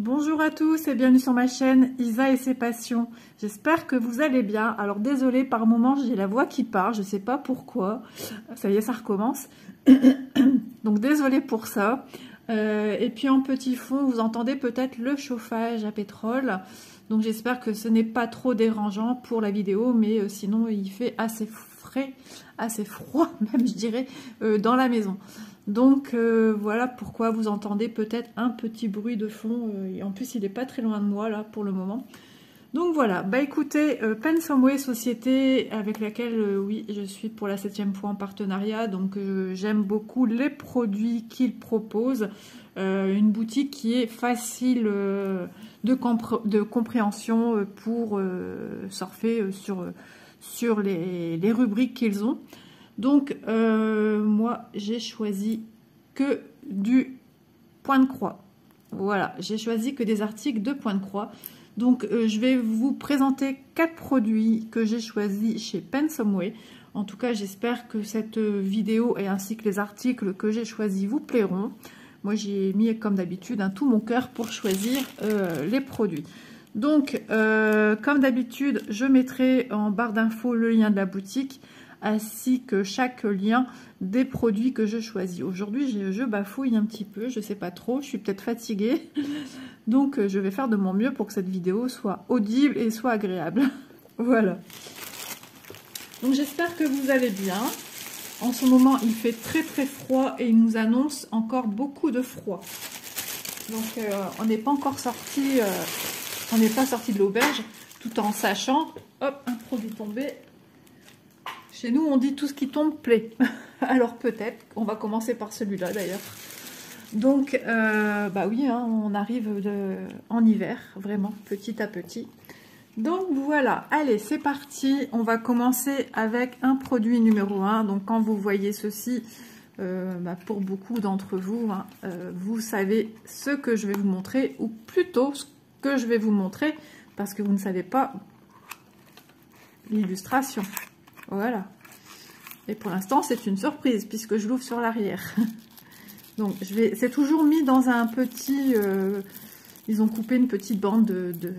Bonjour à tous et bienvenue sur ma chaîne Isa et ses passions. J'espère que vous allez bien. Alors désolée, par moments j'ai la voix qui part, je sais pas pourquoi. Ça y est, ça recommence. Donc désolée pour ça. Et puis en petit fond, vous entendez peut-être le chauffage à pétrole. Donc j'espère que ce n'est pas trop dérangeant pour la vidéo, mais sinon il fait assez frais, assez froid même je dirais, dans la maison. Donc voilà pourquoi vous entendez peut-être un petit bruit de fond. Et en plus il n'est pas très loin de moi là pour le moment. Donc voilà, bah écoutez, Pensomeway, société avec laquelle oui je suis pour la 7e fois en partenariat. Donc j'aime beaucoup les produits qu'ils proposent. Une boutique qui est facile de compréhension pour surfer sur les rubriques qu'ils ont. Donc moi j'ai choisi que du point de croix. Voilà, j'ai choisi que des articles de point de croix. Donc je vais vous présenter 4 produits que j'ai choisis chez Pensomeway. En tout cas j'espère que cette vidéo et ainsi que les articles que j'ai choisis vous plairont. Moi j'ai mis comme d'habitude tout mon cœur pour choisir les produits. Donc comme d'habitude je mettrai en barre d'infos le lien de la boutique, ainsi que chaque lien des produits que je choisis. Aujourd'hui, je bafouille un petit peu, je sais pas trop, je suis peut-être fatiguée. Donc, je vais faire de mon mieux pour que cette vidéo soit audible et soit agréable. Voilà. Donc, j'espère que vous allez bien. En ce moment, il fait très très froid et il nous annonce encore beaucoup de froid. Donc, on n'est pas encore sorti, on n'est pas sorti de l'auberge, tout en sachant, hop, un produit tombé. Chez nous, on dit tout ce qui tombe plaît. Alors peut-être, on va commencer par celui-là d'ailleurs. Donc, bah oui, hein, on arrive en hiver, vraiment, petit à petit. Donc voilà, allez, c'est parti. On va commencer avec un produit numéro 1. Donc quand vous voyez ceci, bah, pour beaucoup d'entre vous, hein, vous savez ce que je vais vous montrer, ou plutôt ce que je vais vous montrer, parce que vous ne savez pas l'illustration. Voilà. Et pour l'instant, c'est une surprise puisque je l'ouvre sur l'arrière. Donc, c'est toujours mis dans un petit... ils ont coupé une petite bande de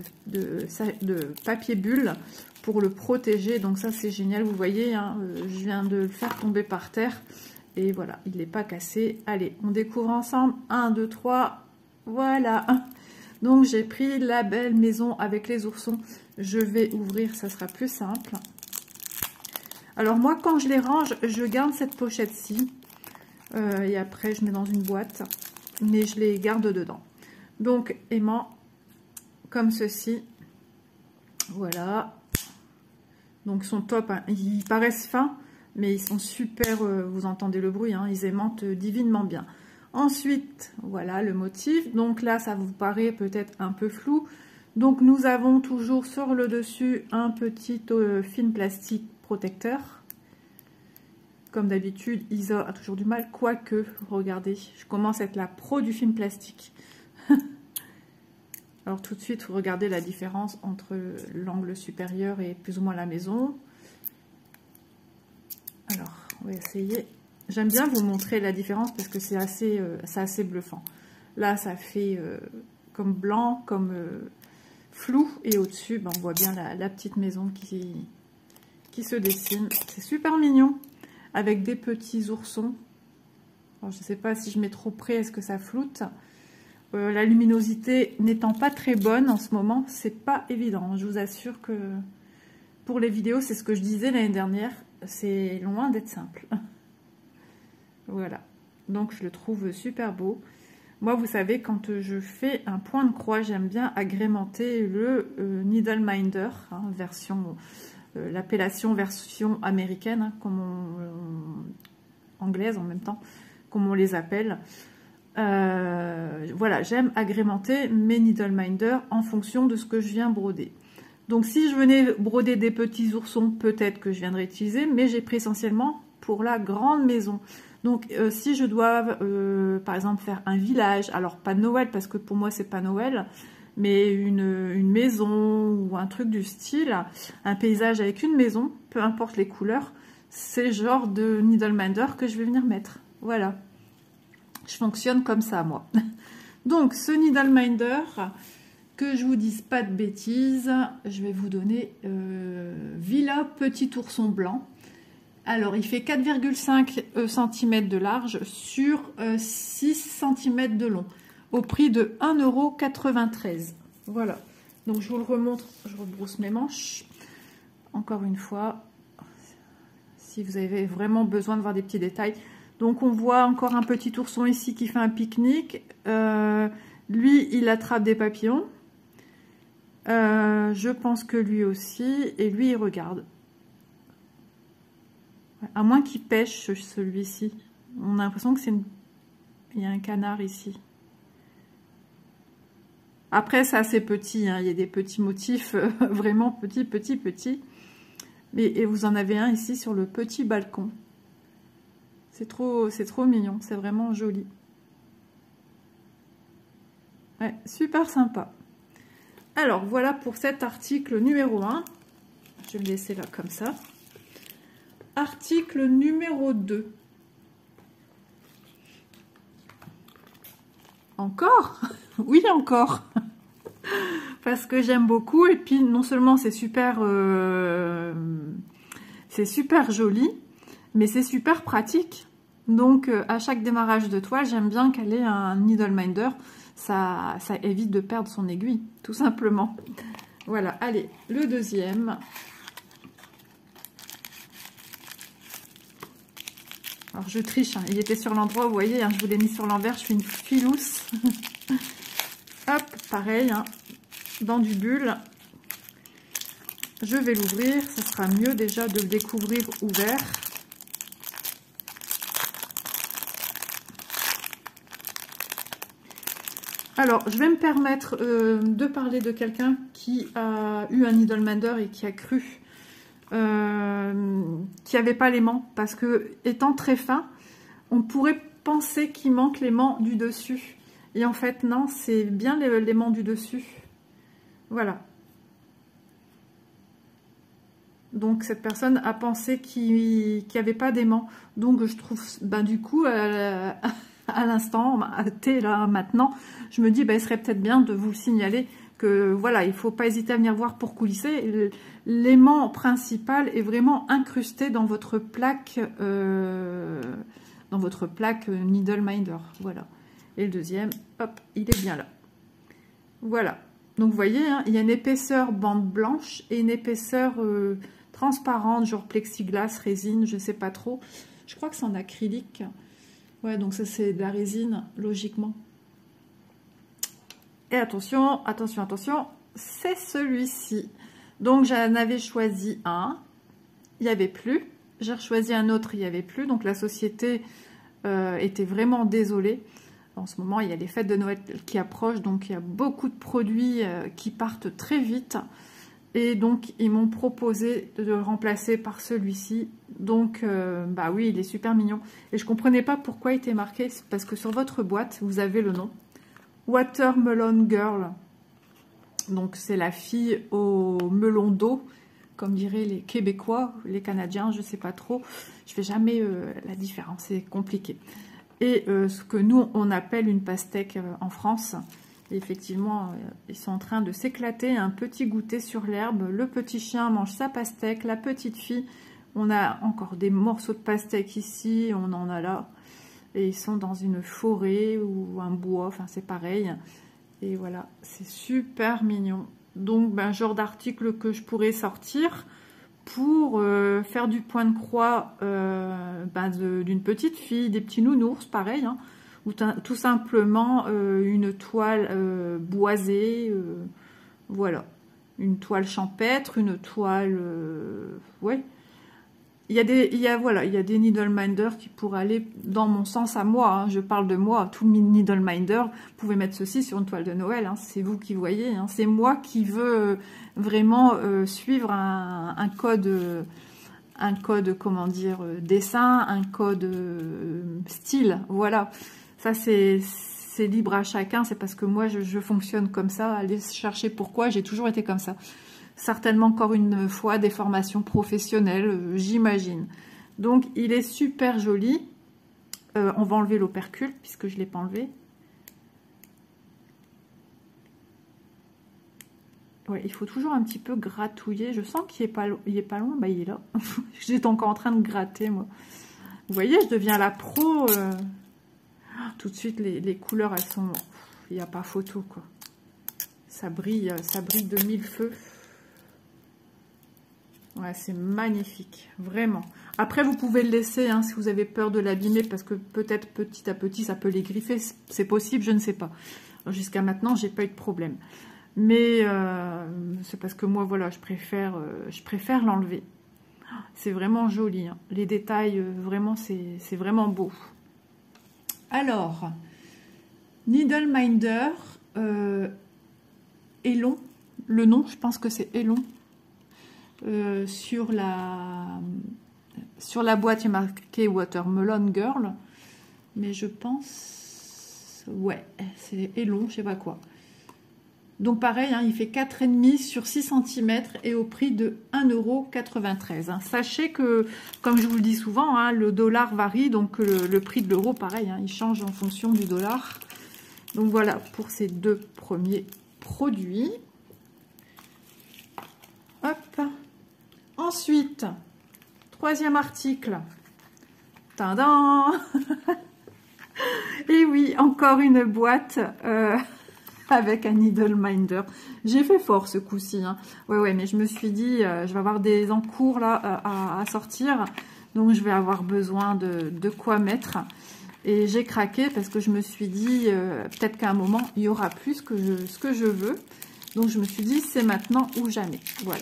papier bulle pour le protéger. Donc ça, c'est génial. Vous voyez, hein, je viens de le faire tomber par terre. Et voilà, il n'est pas cassé. Allez, on découvre ensemble. 1, 2, 3. Voilà. Donc, j'ai pris la belle maison avec les oursons. Je vais ouvrir, ça sera plus simple. Alors moi, quand je les range, je garde cette pochette-ci. Et après, je mets dans une boîte. Mais je les garde dedans. Donc, aimant, comme ceci. Voilà. Donc, ils sont top. Hein. Ils paraissent fins, mais ils sont super... vous entendez le bruit, hein, ils aimantent divinement bien. Ensuite, voilà le motif. Donc là, ça vous paraît peut-être un peu flou. Donc, nous avons toujours sur le dessus un petit film plastique protecteur. Comme d'habitude, Isa a toujours du mal, quoique, regardez, je commence à être la pro du film plastique. Alors tout de suite, vous regardez la différence entre l'angle supérieur et plus ou moins la maison. Alors, on va essayer. J'aime bien vous montrer la différence parce que c'est assez bluffant. Là, ça fait comme blanc, comme flou, et au-dessus, ben, on voit bien la petite maison qui se dessine. C'est super mignon, avec des petits oursons. Alors, je ne sais pas si je mets trop près, est-ce que ça floute? La luminosité n'étant pas très bonne en ce moment, c'est pas évident. Je vous assure que pour les vidéos, c'est ce que je disais l'année dernière, c'est loin d'être simple. Voilà, donc je le trouve super beau. Moi, vous savez, quand je fais un point de croix, j'aime bien agrémenter le Needle Minder, hein, version... l'appellation version américaine, hein, comme anglaise en même temps, comme on les appelle. Voilà, j'aime agrémenter mes needle minder en fonction de ce que je viens broder. Donc si je venais broder des petits oursons, peut-être que je viendrais utiliser, mais j'ai pris essentiellement pour la grande maison. Donc si je dois par exemple faire un village, alors pas Noël parce que pour moi c'est pas Noël, mais une maison ou un truc du style, un paysage avec une maison, peu importe les couleurs, c'est le genre de needle minder que je vais venir mettre. Voilà, je fonctionne comme ça moi. Donc, ce Needleminder, que je vous dise pas de bêtises, je vais vous donner Villa Petit Ourson Blanc. Alors, il fait 4,5 cm de large sur 6 cm de long, au prix de 1,93 €. Voilà. Donc, je vous le remontre, je rebrousse mes manches. Encore une fois, si vous avez vraiment besoin de voir des petits détails. Donc, on voit encore un petit ourson ici qui fait un pique-nique. Lui, il attrape des papillons. Je pense que lui aussi. Et lui, il regarde. À moins qu'il pêche, celui-ci. On a l'impression que c'est il y a un canard ici. Après, c'est assez petit. Hein. Il y a des petits motifs vraiment petits. Et vous en avez un ici sur le petit balcon. C'est trop mignon. C'est vraiment joli. Ouais, super sympa. Alors, voilà pour cet article numéro 1. Je vais le laisser là comme ça. Article numéro 2. Encore? Oui, encore. Parce que j'aime beaucoup. Et puis, non seulement c'est super joli, mais c'est super pratique. Donc, à chaque démarrage de toile, j'aime bien qu'elle ait un Needleminder. Ça évite de perdre son aiguille, tout simplement. Voilà, allez, le deuxième. Alors, je triche, hein. Il était sur l'endroit, vous voyez, hein, je vous l'ai mis sur l'envers, je suis une filousse. Hop, pareil, hein, dans du bulle. Je vais l'ouvrir, ça sera mieux déjà de le découvrir ouvert. Alors, je vais me permettre de parler de quelqu'un qui a eu un Needleminder et qui a cru qu'il n'y avait pas l'aimant, parce que étant très fin, on pourrait penser qu'il manque l'aimant du dessus. Et en fait, non, c'est bien l'aimant du dessus. Voilà. Donc, cette personne a pensé qu'il n'y avait pas d'aimant. Donc, je trouve, ben, du coup, à l'instant, là, maintenant, je me dis, ben, il serait peut-être bien de vous le signaler que, voilà, il ne faut pas hésiter à venir voir pour coulisser. L'aimant principal est vraiment incrusté dans votre plaque, Needleminder. Voilà. Et le deuxième, hop, il est bien là. Voilà. Donc, vous voyez, hein, il y a une épaisseur bande blanche et une épaisseur transparente, genre plexiglas, résine, je ne sais pas trop. Je crois que c'est en acrylique. Ouais, donc ça, c'est de la résine, logiquement. Et attention, attention, attention, c'est celui-ci. Donc, j'en avais choisi un. Il n'y avait plus. J'ai choisi un autre, il n'y avait plus. Donc, la société était vraiment désolée. En ce moment, il y a les fêtes de Noël qui approchent. Donc, il y a beaucoup de produits qui partent très vite. Et donc, ils m'ont proposé de le remplacer par celui-ci. Donc, bah oui, il est super mignon. Et je ne comprenais pas pourquoi il était marqué. Parce que sur votre boîte, vous avez le nom. Watermelon Girl. Donc, c'est la fille au melon d'eau, comme diraient les Québécois, les Canadiens, je ne sais pas trop. Je ne fais jamais la différence, c'est compliqué. Et ce que nous, on appelle une pastèque en France. Et effectivement, ils sont en train de s'éclater, un petit goûter sur l'herbe. Le petit chien mange sa pastèque, la petite fille. On a encore des morceaux de pastèque ici, on en a là. Et ils sont dans une forêt ou un bois, enfin c'est pareil. Et voilà, c'est super mignon. Donc, ben, genre d'article que je pourrais sortir pour faire du point de croix ben, d'une petite fille, des petits nounours, pareil, hein, ou tout simplement une toile boisée, voilà, une toile champêtre, une toile, ouais. Il y a des Needleminder qui pourraient aller dans mon sens à moi, hein. Je parle de moi, tout Needleminder, vous pouvez mettre ceci sur une toile de Noël, hein. C'est vous qui voyez, hein. C'est moi qui veux vraiment suivre un code, comment dire, dessin, un code style, voilà. Ça c'est libre à chacun, c'est parce que moi je fonctionne comme ça, allez chercher pourquoi, j'ai toujours été comme ça. Certainement encore une fois des formations professionnelles, j'imagine. Donc il est super joli. On va enlever l'opercule puisque je ne l'ai pas enlevé. Ouais, il faut toujours un petit peu gratouiller. Je sens qu'il est pas loin. Bah, il est là. J'étais encore en train de gratter, moi. Vous voyez, je deviens la pro. Tout de suite, les couleurs, elles sont... Il n'y a pas photo, quoi. Ça brille de mille feux. Ouais, c'est magnifique, vraiment. Après, vous pouvez le laisser, hein, si vous avez peur de l'abîmer, parce que peut-être petit à petit, ça peut les griffer. C'est possible, je ne sais pas. Jusqu'à maintenant, j'ai pas eu de problème. Mais c'est parce que moi, voilà, je préfère l'enlever. C'est vraiment joli, hein. Les détails, vraiment, c'est vraiment beau. Alors, Needle Minder, Elon, le nom, je pense que c'est Elon. Sur la boîte, il y a marqué Watermelon Girl, mais je pense, ouais, c'est Elon, je sais pas quoi. Donc pareil, hein, il fait 4,5 sur 6 cm et au prix de 1,93 €. Hein. Sachez que, comme je vous le dis souvent, hein, le dollar varie, donc le prix de l'euro, pareil, hein, il change en fonction du dollar. Donc voilà pour ces deux premiers produits. Hop. Ensuite, troisième article. Tadam. Et oui, encore une boîte avec un Needle Minder. J'ai fait fort ce coup-ci. Hein. Ouais, mais je me suis dit, je vais avoir des encours là à sortir. Donc, je vais avoir besoin de quoi mettre. Et j'ai craqué parce que je me suis dit, peut-être qu'à un moment, il y aura plus que ce que je veux. Donc, je me suis dit, c'est maintenant ou jamais. Voilà.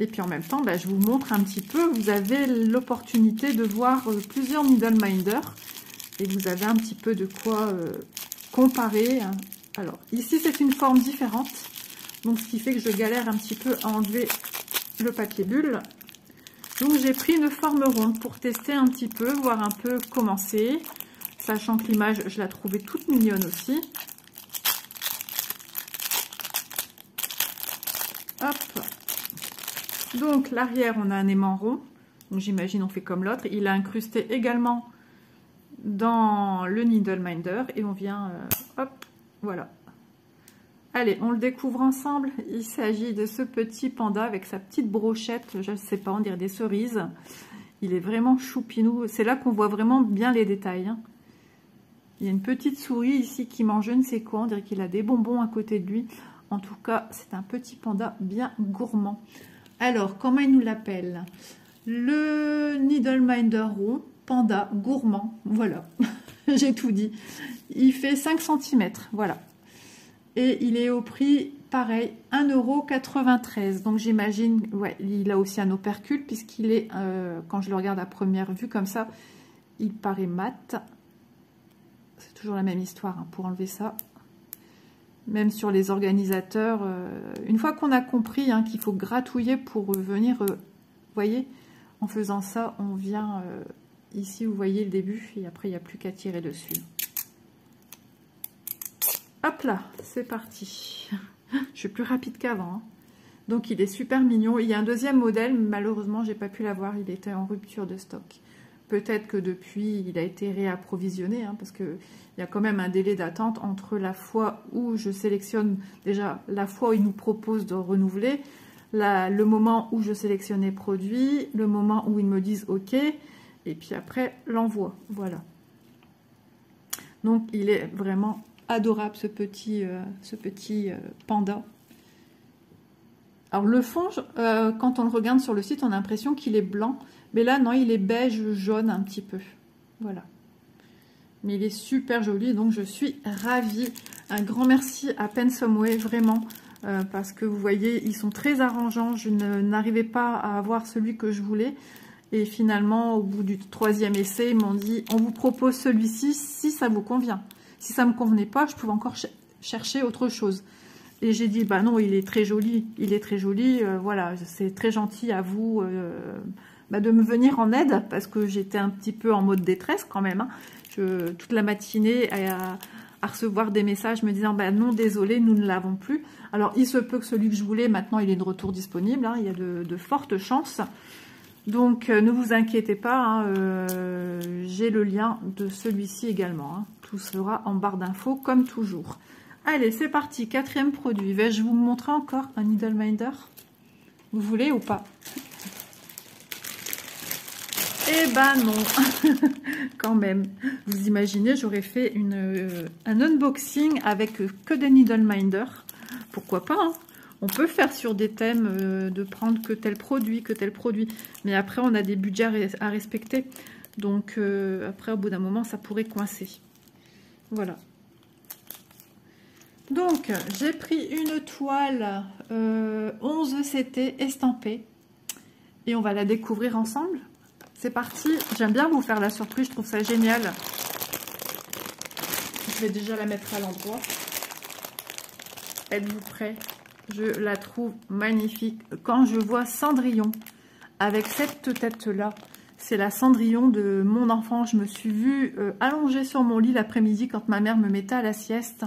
Et puis en même temps, bah, je vous montre un petit peu. Vous avez l'opportunité de voir plusieurs Needle Minder. Et vous avez un petit peu de quoi comparer. Hein. Alors, ici, c'est une forme différente. Donc, ce qui fait que je galère un petit peu à enlever le papier bulle. Donc, j'ai pris une forme ronde pour tester un petit peu, voir un peu comment c'est. Sachant que l'image, je la trouvais toute mignonne aussi. Hop. Donc, l'arrière, on a un aimant rond. Donc, j'imagine on fait comme l'autre. Il a incrusté également dans le Needle Minder. Et on vient... hop, voilà. Allez, on le découvre ensemble. Il s'agit de ce petit panda avec sa petite brochette. Je ne sais pas, on dirait des cerises. Il est vraiment choupinou. C'est là qu'on voit vraiment bien les détails. Hein. Il y a une petite souris ici qui mange je ne sais quoi. On dirait qu'il a des bonbons à côté de lui. En tout cas, c'est un petit panda bien gourmand. Alors, comment il nous l'appelle? Le Needle Minder rond, panda gourmand. Voilà, j'ai tout dit. Il fait 5 cm, voilà. Et il est au prix, pareil, 1,93 €. Donc, j'imagine, ouais, il a aussi un opercule, puisqu'il est, quand je le regarde à première vue, comme ça, il paraît mat. C'est toujours la même histoire, hein, pour enlever ça. Même sur les organisateurs, une fois qu'on a compris hein, qu'il faut gratouiller pour venir, vous voyez, en faisant ça, on vient ici, vous voyez le début, et après, il n'y a plus qu'à tirer dessus. Hop là, c'est parti. Je suis plus rapide qu'avant. Hein. Donc, il est super mignon. Il y a un deuxième modèle, mais malheureusement, j'ai pas pu l'avoir. Il était en rupture de stock. Peut-être que depuis, il a été réapprovisionné, hein, parce qu'il y a quand même un délai d'attente entre la fois où je sélectionne, déjà la fois où il nous propose de renouveler, le moment où je sélectionne les produits, le moment où ils me disent OK, et puis après l'envoi. Voilà. Donc il est vraiment adorable ce petit panda. Alors le fond, quand on le regarde sur le site, on a l'impression qu'il est blanc. Mais là, non, il est beige jaune un petit peu. Voilà. Mais il est super joli, donc je suis ravie. Un grand merci à Pensomeway, vraiment. Parce que vous voyez, ils sont très arrangeants. Je n'arrivais pas à avoir celui que je voulais. Et finalement, au bout du 3e essai, ils m'ont dit, on vous propose celui-ci si ça vous convient. Si ça ne me convenait pas, je pouvais encore chercher autre chose. Et j'ai dit, bah non, il est très joli. Il est très joli. Voilà, c'est très gentil à vous de me venir en aide. Parce que j'étais un petit peu en mode détresse quand même. Hein. Toute la matinée à recevoir des messages me disant, bah non, désolé, nous ne l'avons plus. Alors, il se peut que celui que je voulais, maintenant, il est de retour disponible. Hein. Il y a de fortes chances. Donc, ne vous inquiétez pas. Hein, j'ai le lien de celui-ci également. Hein. Tout sera en barre d'infos, comme toujours. Allez, c'est parti, 4e produit. Vais-je vous montrer encore un Needle Minder? Vous voulez ou pas? Eh ben non, quand même. Vous imaginez, j'aurais fait un unboxing avec que des Needle Minder. Pourquoi pas, hein? On peut faire sur des thèmes de prendre que tel produit. Mais après, on a des budgets à respecter. Donc, après, au bout d'un moment, ça pourrait coincer. Voilà. Donc, j'ai pris une toile 11 CT estampée. Et on va la découvrir ensemble. C'est parti. J'aime bien vous faire la surprise. Je trouve ça génial. Je vais déjà la mettre à l'endroit. Êtes-vous prêts? Je la trouve magnifique. Quand je vois Cendrillon avec cette tête-là, c'est la Cendrillon de mon enfant. Je me suis vue allongée sur mon lit l'après-midi quand ma mère me mettait à la sieste.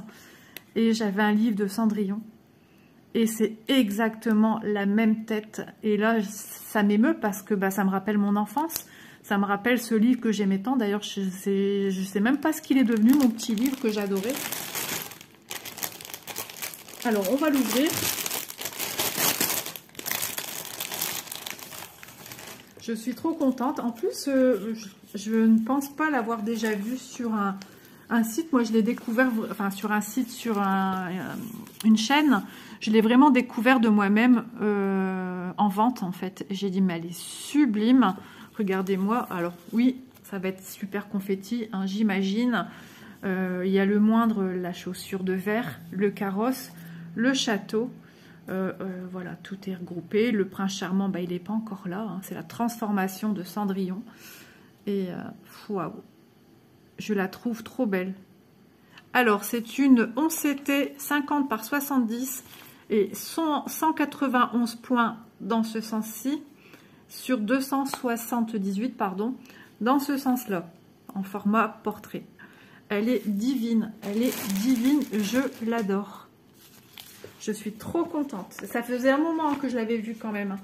Et j'avais un livre de Cendrillon. Et c'est exactement la même tête. Et là, ça m'émeut parce que ça me rappelle mon enfance. Ça me rappelle ce livre que j'aimais tant. D'ailleurs, je sais même pas ce qu'il est devenu, mon petit livre que j'adorais. Alors, on va l'ouvrir. Je suis trop contente. En plus, je ne pense pas l'avoir déjà vu sur un site. Moi, je l'ai découvert sur un site, sur une chaîne. Je l'ai vraiment découvert de moi-même en vente, en fait. J'ai dit, mais elle est sublime. Regardez-moi. Alors, oui, ça va être super confetti, hein, j'imagine. Il y a le moindre, la chaussure de verre, le carrosse, le château. Voilà, tout est regroupé. Le prince charmant, il n'est pas encore là. Hein. C'est la transformation de Cendrillon. Et waouh, je la trouve trop belle. Alors, c'est une 11 CT 50 par 70 et 191 points dans ce sens-ci, sur 278, pardon, dans ce sens-là, en format portrait. Elle est divine, je l'adore. Je suis trop contente. Ça faisait un moment que je l'avais vue quand même.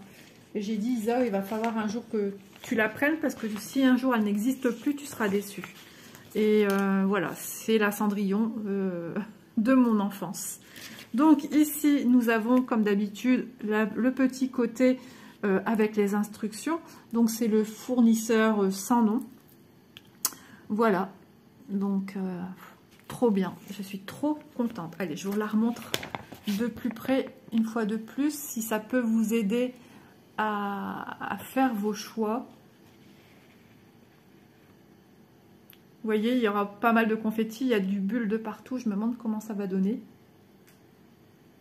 Et j'ai dit, Isa, il va falloir un jour que tu la prennes parce que si un jour elle n'existe plus, tu seras déçue. Et voilà, c'est la Cendrillon de mon enfance. Donc ici, nous avons comme d'habitude le petit côté avec les instructions. Donc c'est le fournisseur sans nom. Voilà, donc trop bien. Je suis trop contente. Allez, je vous la remontre de plus près une fois de plus, si ça peut vous aider à faire vos choix. Vous voyez, il y aura pas mal de confettis, il y a du bulle de partout. Je me demande comment ça va donner.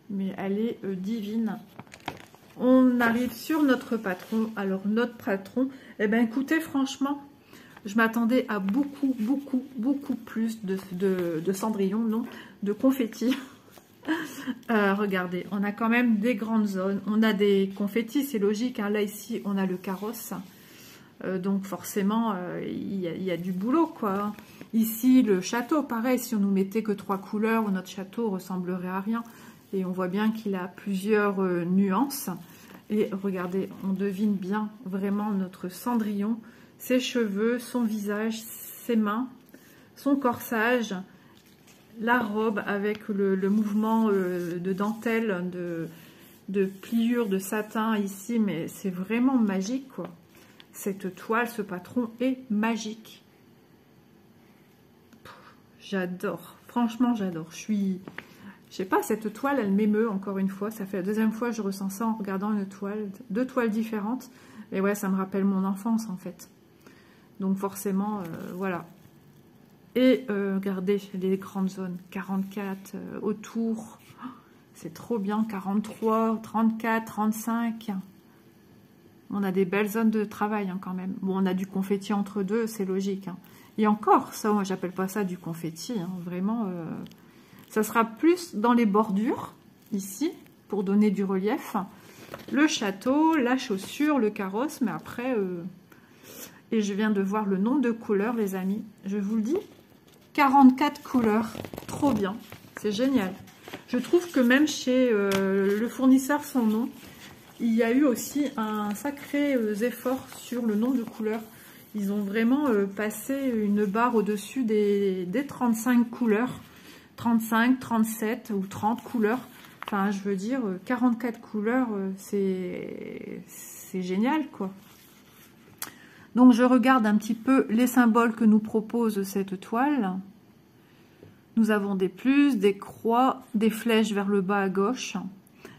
Mais elle est divine. On arrive sur notre patron. Alors, notre patron, eh bien, écoutez, franchement, je m'attendais à beaucoup plus de Cendrillon, non, de confettis. Regardez, on a quand même des grandes zones. On a des confettis, c'est logique. Hein. Là, ici, on a le carrosse. Donc forcément, il y a du boulot, quoi. Ici, le château, pareil, si on nous mettait que 3 couleurs, notre château ressemblerait à rien. Et on voit bien qu'il a plusieurs nuances. Et regardez, on devine bien vraiment notre Cendrillon, ses cheveux, son visage, ses mains, son corsage, la robe avec le mouvement de dentelle, de pliure, de satin ici, mais c'est vraiment magique, quoi. Cette toile, ce patron est magique. J'adore. Franchement, j'adore. Je sais pas, cette toile, elle m'émeut encore une fois. Ça fait la deuxième fois que je ressens ça en regardant une toile, 2 toiles différentes. Et ouais, ça me rappelle mon enfance, en fait. Donc forcément, voilà. Et regardez les grandes zones. 44 autour. C'est trop bien. 43, 34, 35. On a des belles zones de travail hein, quand même. Bon, on a du confetti entre deux, c'est logique. Hein. Et encore, ça, moi, j'appelle pas ça du confetti. Hein, vraiment, ça sera plus dans les bordures, ici, pour donner du relief. Le château, la chaussure, le carrosse, mais après... Et je viens de voir le nombre de couleurs, les amis. Je vous le dis, 44 couleurs. Trop bien, c'est génial. Je trouve que même chez le fournisseur sans nom, il y a eu aussi un sacré effort sur le nombre de couleurs. Ils ont vraiment passé une barre au-dessus des 35 couleurs. 35, 37 ou 30 couleurs. Enfin, je veux dire, 44 couleurs, c'est génial, quoi. Donc, je regarde un petit peu les symboles que nous propose cette toile. Nous avons des plus, des croix, des flèches vers le bas à gauche.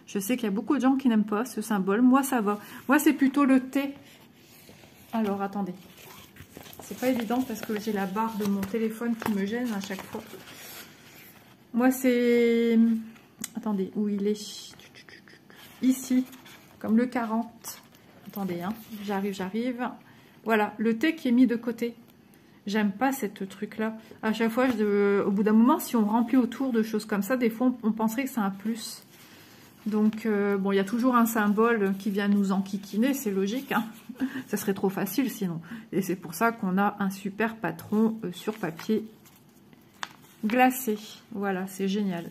Je sais qu'il y a beaucoup de gens qui n'aiment pas ce symbole. Moi, ça va. Moi, c'est plutôt le T. Alors, attendez. C'est pas évident parce que j'ai la barre de mon téléphone qui me gêne à chaque fois. Moi, c'est... Attendez, où il est? Ici, comme le 40. Attendez, hein, j'arrive. Voilà, le T qui est mis de côté. J'aime pas cette truc-là. À chaque fois, au bout d'un moment, si on remplit autour de choses comme ça, des fois, on penserait que c'est un plus. Donc, bon, il y a toujours un symbole qui vient nous enquiquiner, c'est logique. Hein. Ça serait trop facile sinon. Et c'est pour ça qu'on a un super patron sur papier glacé. Voilà, c'est génial.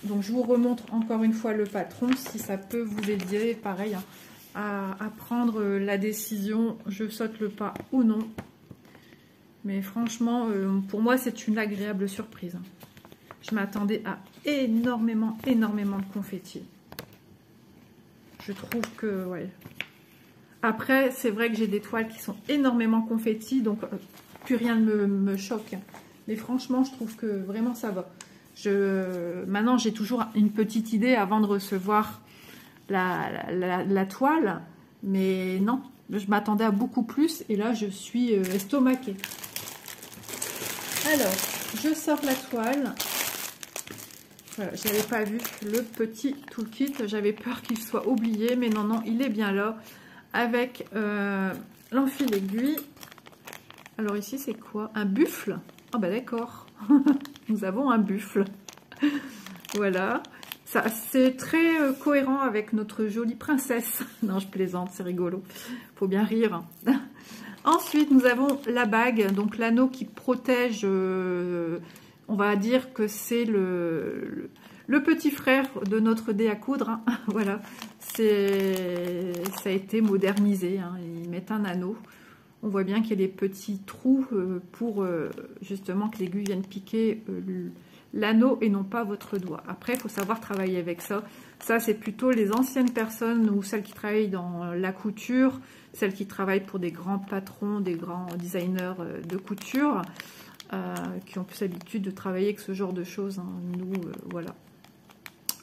Donc, je vous remontre encore une fois le patron, si ça peut vous aider, pareil, hein, à prendre la décision, je saute le pas ou non. Mais franchement, pour moi, c'est une agréable surprise. Je m'attendais à énormément de confettis. Je trouve que, ouais. Après, c'est vrai que j'ai des toiles qui sont énormément confettis, donc plus rien ne me choque. Mais franchement, je trouve que vraiment ça va. Maintenant, j'ai toujours une petite idée avant de recevoir la toile. Mais non, je m'attendais à beaucoup plus. Et là, je suis estomaquée. Alors, je sors la toile. Voilà, je n'avais pas vu le petit toolkit. J'avais peur qu'il soit oublié. Mais non, non, il est bien là. Avec l'enfil aiguille. Alors ici, c'est quoi? Un buffle. Ah bah d'accord. Nous avons un buffle. Voilà. Ça, c'est très cohérent avec notre jolie princesse. Non, je plaisante, c'est rigolo. Faut bien rire. Ensuite, nous avons la bague, donc l'anneau qui protège, on va dire que c'est le petit frère de notre dé à coudre. Hein. Voilà, ça a été modernisé. Hein. Ils mettent un anneau. On voit bien qu'il y a des petits trous pour justement que l'aiguille vienne piquer l'anneau et non pas votre doigt. Après, il faut savoir travailler avec ça. Ça, c'est plutôt les anciennes personnes ou celles qui travaillent dans la couture, celles qui travaillent pour des grands patrons, des grands designers de couture, qui ont plus l'habitude de travailler avec ce genre de choses. Hein. Nous, voilà.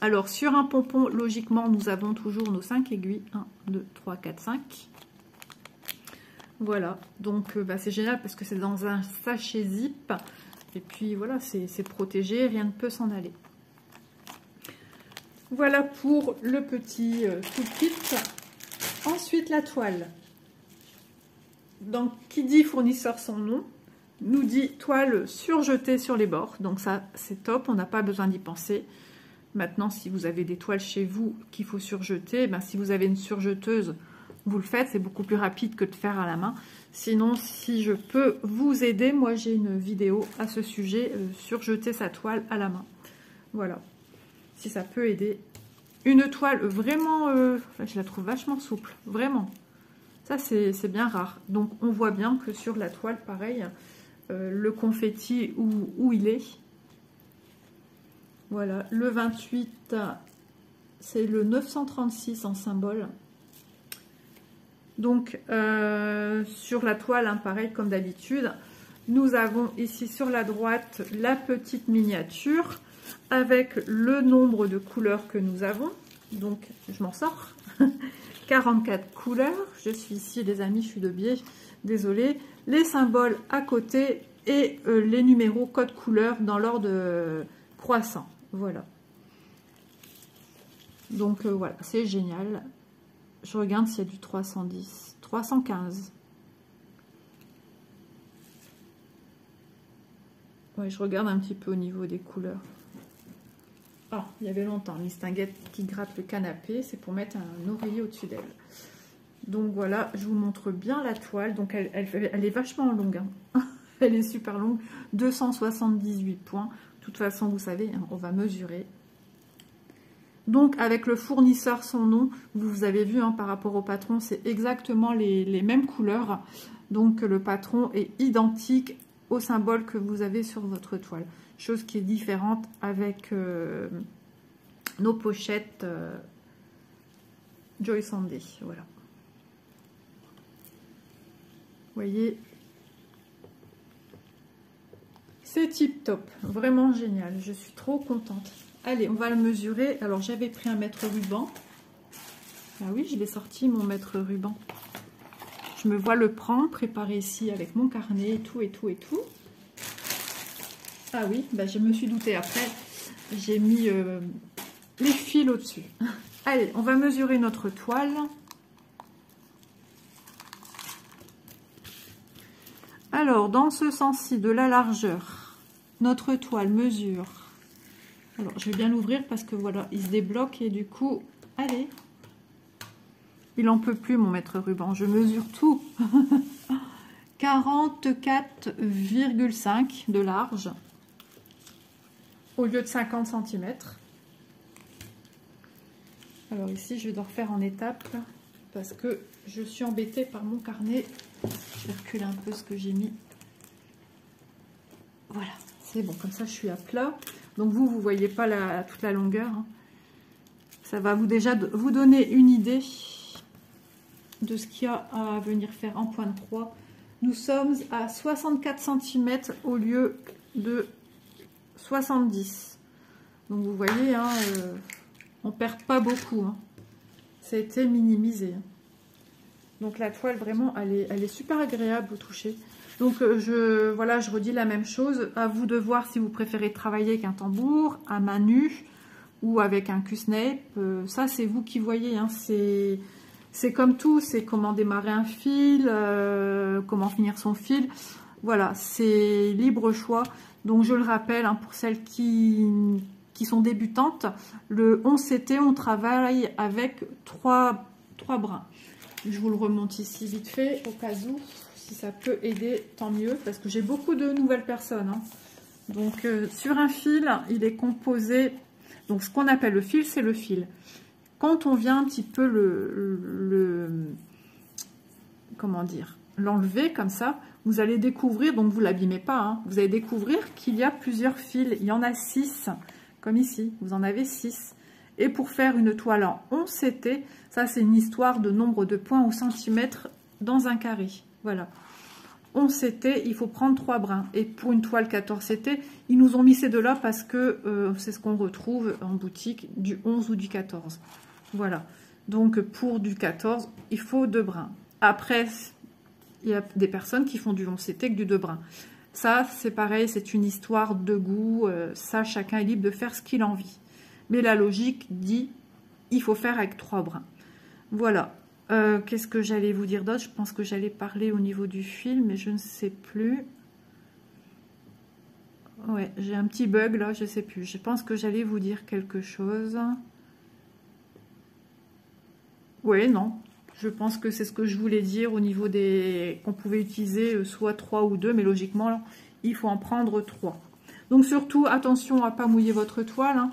Alors, sur un pompon, logiquement, nous avons toujours nos 5 aiguilles. 1, 2, 3, 4, 5. Voilà. Donc, c'est génial parce que c'est dans un sachet zip. Et puis, voilà, c'est protégé. Rien ne peut s'en aller. Voilà pour le petit toolkit. Ensuite, la toile. Donc, qui dit fournisseur sans nom, nous dit toile surjetée sur les bords. Donc ça, c'est top, on n'a pas besoin d'y penser. Maintenant, si vous avez des toiles chez vous qu'il faut surjeter, si vous avez une surjeteuse, vous le faites. C'est beaucoup plus rapide que de faire à la main. Sinon, si je peux vous aider, moi j'ai une vidéo à ce sujet, surjeter sa toile à la main. Voilà, si ça peut aider. Une toile vraiment, je la trouve vachement souple, vraiment. Ça, c'est bien rare. Donc, on voit bien que sur la toile, pareil, le confetti où il est. Voilà, le 28, c'est le 936 en symbole. Donc, sur la toile, hein, pareil, comme d'habitude, nous avons ici sur la droite la petite miniature avec le nombre de couleurs que nous avons. Donc, je m'en sors. 44 couleurs. Je suis ici, les amis, je suis de biais. Désolée. Les symboles à côté et les numéros code couleur dans l'ordre croissant. Voilà. Donc, voilà, c'est génial. Je regarde s'il y a du 310. 315. Ouais, je regarde un petit peu au niveau des couleurs. Ah, il y avait longtemps, Mistinguette qui gratte le canapé, c'est pour mettre un oreiller au-dessus d'elle. Donc voilà, je vous montre bien la toile. Donc elle est vachement longue, hein. Elle est super longue, 278 points. De toute façon, vous savez, hein, on va mesurer. Donc avec le fournisseur sans nom, vous avez vu hein, par rapport au patron, c'est exactement les mêmes couleurs. Donc le patron est identique au symbole que vous avez sur votre toile. Chose qui est différente avec nos pochettes Joy Sanday. Voilà. Vous voyez, c'est tip top, vraiment génial. Je suis trop contente. Allez, on va le mesurer. Alors, j'avais pris un mètre ruban. Ah oui, je l'ai sorti, mon mètre ruban. Je me vois le prendre, préparer ici avec mon carnet et tout, et tout, et tout. Ah oui, bah, je me suis doutée. Après, j'ai mis les fils au-dessus. Allez, on va mesurer notre toile. Alors, dans ce sens-ci, de la largeur, notre toile mesure... Alors, je vais bien l'ouvrir parce que voilà, il se débloque et du coup, allez, il en peut plus mon mètre ruban, je mesure tout. 44,5 de large au lieu de 50 cm. Alors ici, je vais devoir faire en étapes parce que je suis embêtée par mon carnet. Je vais reculer un peu ce que j'ai mis. Voilà, c'est bon, comme ça je suis à plat. Donc vous ne voyez pas toute la longueur. Hein. Ça va déjà vous donner une idée de ce qu'il y a à venir faire en pointe 3. Nous sommes à 64 cm au lieu de 70. Donc vous voyez, hein, on ne perd pas beaucoup. Hein. Ça a été minimisé. Hein. Donc la toile, vraiment, elle est super agréable au toucher. Donc voilà, je redis la même chose. À vous de voir si vous préférez travailler avec un tambour, à main nue ou avec un Q-snap. Ça, c'est vous qui voyez. Hein. C'est comme tout, c'est comment démarrer un fil, comment finir son fil. Voilà, c'est libre choix. Donc je le rappelle, hein, pour celles qui sont débutantes, le 11CT, on travaille avec 3 brins. Je vous le remonte ici vite fait, au cas où, si ça peut aider, tant mieux, parce que j'ai beaucoup de nouvelles personnes. Hein. Donc sur un fil, il est composé, donc ce qu'on appelle le fil, c'est le fil. Quand on vient un petit peu comment dire, l'enlever comme ça, vous allez découvrir, donc vous ne l'abîmez pas, hein, vous allez découvrir qu'il y a plusieurs fils. Il y en a 6, comme ici, vous en avez 6. Et pour faire une toile en 11 CT, ça c'est une histoire de nombre de points au centimètre dans un carré. Voilà. 11 CT, il faut prendre 3 brins. Et pour une toile 14 CT, ils nous ont mis ces deux-là parce que c'est ce qu'on retrouve en boutique du 11 ou du 14. Voilà. Donc pour du 14, il faut 2 brins. Après, il y a des personnes qui font du 11 CT avec du 2 brins. Ça, c'est pareil, c'est une histoire de goût. Ça, chacun est libre de faire ce qu'il a envie. Mais la logique dit, il faut faire avec 3 brins. Voilà. Qu'est-ce que j'allais vous dire d'autre? Je pense que j'allais parler au niveau du fil, mais je ne sais plus. Ouais, j'ai un petit bug là, je ne sais plus. Je pense que j'allais vous dire quelque chose. Oui, non. Je pense que c'est ce que je voulais dire au niveau des... qu'on pouvait utiliser soit 3 ou 2, mais logiquement, il faut en prendre 3. Donc surtout, attention à ne pas mouiller votre toile. Hein.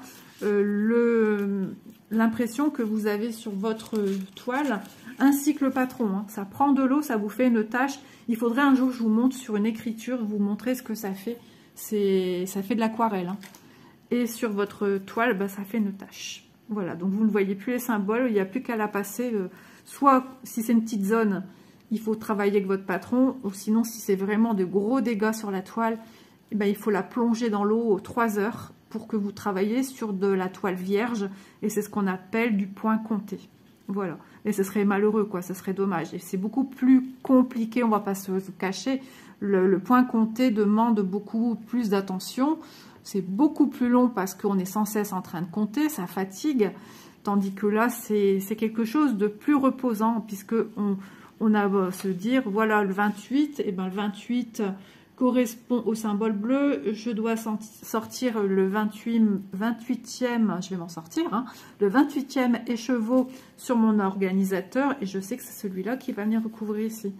L'impression que vous avez sur votre toile, ainsi que le patron. Hein. Ça prend de l'eau, ça vous fait une tache. Il faudrait un jour que je vous montre sur une écriture, vous montrer ce que ça fait. Ça fait de l'aquarelle. Hein. Et sur votre toile, bah, ça fait une tache. Voilà, donc vous ne voyez plus les symboles, il n'y a plus qu'à la passer. Soit, si c'est une petite zone, il faut travailler avec votre patron. Ou sinon, si c'est vraiment de gros dégâts sur la toile, eh ben, il faut la plonger dans l'eau 3 heures pour que vous travaillez sur de la toile vierge. Et c'est ce qu'on appelle du point compté. Voilà. Et ce serait malheureux, quoi. Ce serait dommage. Et c'est beaucoup plus compliqué, on ne va pas se cacher. Le point compté demande beaucoup plus d'attention. C'est beaucoup plus long parce qu'on est sans cesse en train de compter. Ça fatigue. Tandis que là, c'est quelque chose de plus reposant. Puisque on a à se dire, voilà, le 28, et ben le 28... correspond au symbole bleu. Je dois sortir le 28e, je vais m'en sortir, hein, le 28e écheveau sur mon organisateur et je sais que c'est celui-là qui va venir recouvrir ici.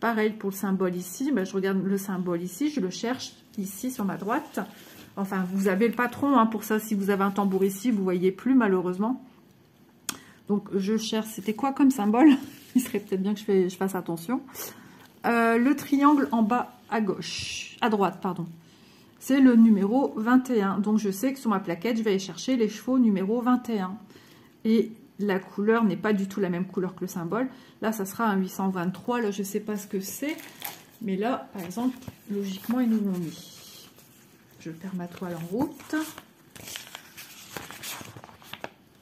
Pareil pour le symbole ici, ben, je regarde le symbole ici, je le cherche ici sur ma droite. Enfin, vous avez le patron, hein, pour ça, si vous avez un tambour ici, vous ne voyez plus malheureusement. Donc, je cherche, c'était quoi comme symbole? Il serait peut-être bien que je fasse attention. Le triangle en bas à gauche, à droite, pardon. C'est le numéro 21. Donc, je sais que sur ma plaquette, je vais aller chercher les chevaux numéro 21. Et la couleur n'est pas du tout la même couleur que le symbole. Là, ça sera un 823. Là, je ne sais pas ce que c'est. Mais là, par exemple, logiquement, ils nous l'ont mis. Je perds ma toile en route.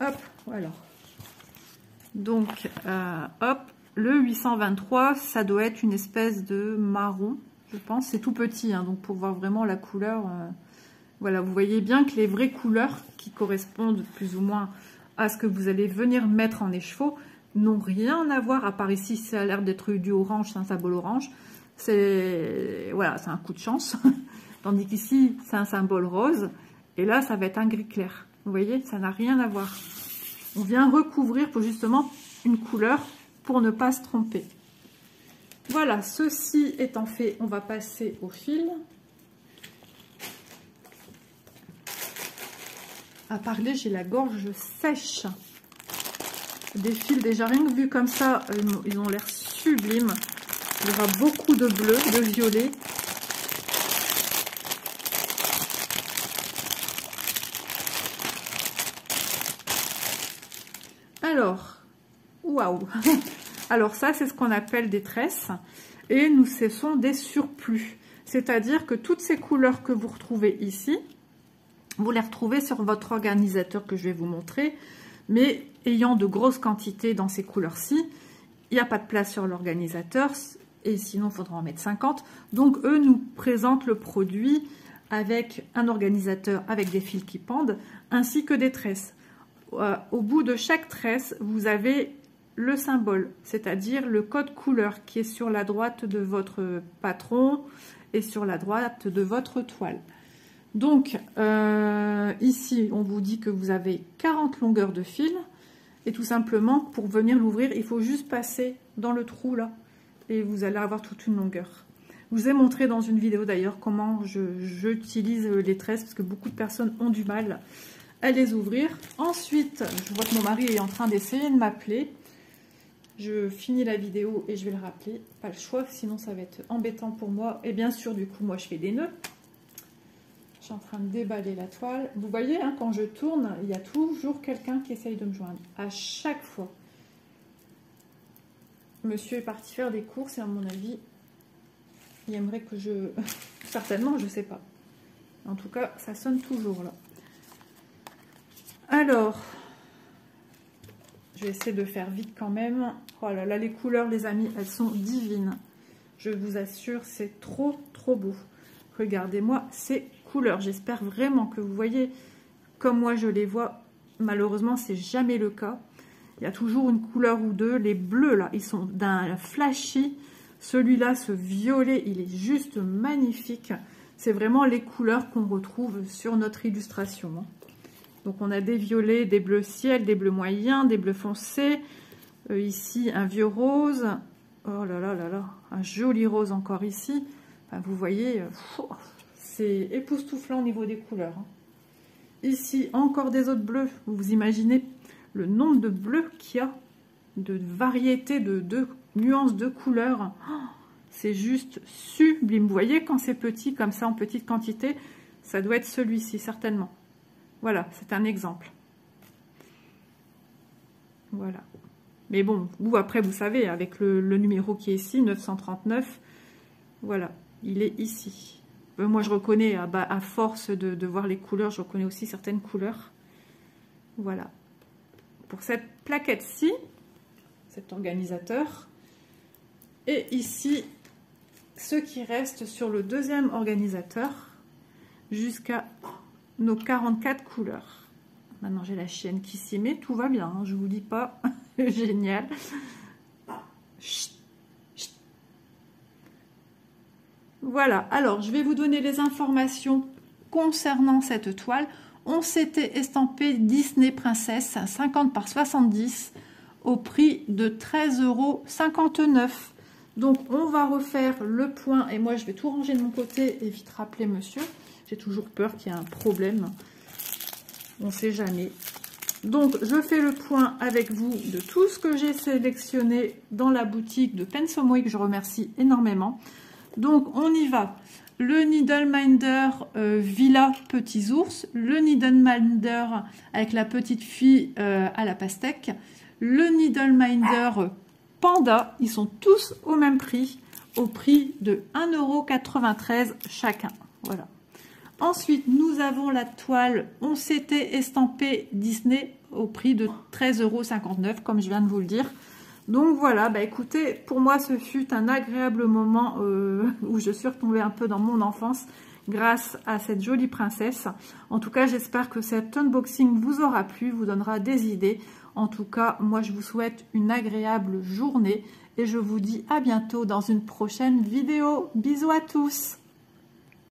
Hop, voilà. Donc, hop, le 823, ça doit être une espèce de marron, je pense. C'est tout petit, hein, donc pour voir vraiment la couleur. Voilà, vous voyez bien que les vraies couleurs qui correspondent plus ou moins à ce que vous allez venir mettre en écheveau n'ont rien à voir, à part ici, ça a l'air d'être du orange, c'est un symbole orange. Voilà, c'est un coup de chance. Tandis qu'ici, c'est un symbole rose. Et là, ça va être un gris clair. Vous voyez, ça n'a rien à voir. On vient recouvrir pour justement une couleur pour ne pas se tromper. Voilà, ceci étant fait, on va passer au fil. À parler, j'ai la gorge sèche. Des fils déjà rien que vus comme ça, ils ont l'air sublimes. Il y aura beaucoup de bleu, de violet. Alors, waouh! Alors ça, c'est ce qu'on appelle des tresses. Et nous, ce sont des surplus. C'est-à-dire que toutes ces couleurs que vous retrouvez ici, vous les retrouvez sur votre organisateur que je vais vous montrer. Mais ayant de grosses quantités dans ces couleurs-ci, il n'y a pas de place sur l'organisateur. Et sinon, il faudra en mettre 50. Donc, eux nous présentent le produit avec un organisateur avec des fils qui pendent, ainsi que des tresses. Au bout de chaque tresse, vous avez le symbole, c'est-à-dire le code couleur qui est sur la droite de votre patron et sur la droite de votre toile. Donc, ici, on vous dit que vous avez 40 longueurs de fil. Et tout simplement, pour venir l'ouvrir, il faut juste passer dans le trou là. Et vous allez avoir toute une longueur. Je vous ai montré dans une vidéo d'ailleurs comment j'utilise les tresses, parce que beaucoup de personnes ont du mal à les ouvrir. Ensuite, je vois que mon mari est en train d'essayer de m'appeler. Je finis la vidéo et je vais le rappeler. Pas le choix, sinon ça va être embêtant pour moi. Et bien sûr, du coup, moi, je fais des nœuds. Je suis en train de déballer la toile. Vous voyez, hein, quand je tourne, il y a toujours quelqu'un qui essaye de me joindre. À chaque fois. Monsieur est parti faire des courses et à mon avis, il aimerait que je... Certainement, je ne sais pas. En tout cas, ça sonne toujours là. Alors, je vais essayer de faire vite quand même. Oh là là, les couleurs, les amis, elles sont divines. Je vous assure, c'est trop, trop beau. Regardez-moi ces couleurs. J'espère vraiment que vous voyez comme moi je les vois. Malheureusement, c'est jamais le cas. Il y a toujours une couleur ou deux. Les bleus, là, ils sont d'un flashy. Celui-là, ce violet, il est juste magnifique. C'est vraiment les couleurs qu'on retrouve sur notre illustration, hein. Donc, on a des violets, des bleus ciel, des bleus moyens, des bleus foncés. Ici, un vieux rose. Oh là là là là, un joli rose encore ici. Enfin, vous voyez, c'est époustouflant au niveau des couleurs, hein. Ici, encore des autres bleus. Vous imaginez le nombre de bleus qu'il y a, de variétés, de nuances de couleurs. Oh, c'est juste sublime. Vous voyez, quand c'est petit, comme ça, en petite quantité, ça doit être celui-ci, certainement. Voilà, c'est un exemple. Voilà. Mais bon, vous, après, vous savez, avec le numéro qui est ici, 939, voilà, il est ici. Moi, je reconnais, à force de voir les couleurs, je reconnais aussi certaines couleurs. Voilà. Pour cette plaquette-ci, cet organisateur, et ici, ce qui reste sur le deuxième organisateur, jusqu'à nos 44 couleurs. Maintenant, j'ai la chienne qui s'y met, tout va bien, hein, je vous dis pas, génial. Chut, chut. Voilà, alors je vais vous donner les informations concernant cette toile. On s'était estampé Disney Princesse 50 par 70 au prix de 13,59 €. Donc, on va refaire le point et moi, je vais tout ranger de mon côté et vite rappeler monsieur. J'ai toujours peur qu'il y ait un problème. On ne sait jamais. Donc, je fais le point avec vous de tout ce que j'ai sélectionné dans la boutique de Pensomoy, que je remercie énormément. Donc, on y va. Le Needleminder Villa Petits Ours, le Needleminder avec la petite fille à la pastèque, le Needleminder Panda, ils sont tous au même prix, au prix de 1,93 € chacun. Voilà. Ensuite, nous avons la toile On s'était estampé Disney au prix de 13,59 € comme je viens de vous le dire. Donc voilà, bah écoutez, pour moi ce fut un agréable moment où je suis retombée un peu dans mon enfance grâce à cette jolie princesse. En tout cas, j'espère que cet unboxing vous aura plu, vous donnera des idées. En tout cas, moi je vous souhaite une agréable journée et je vous dis à bientôt dans une prochaine vidéo. Bisous à tous!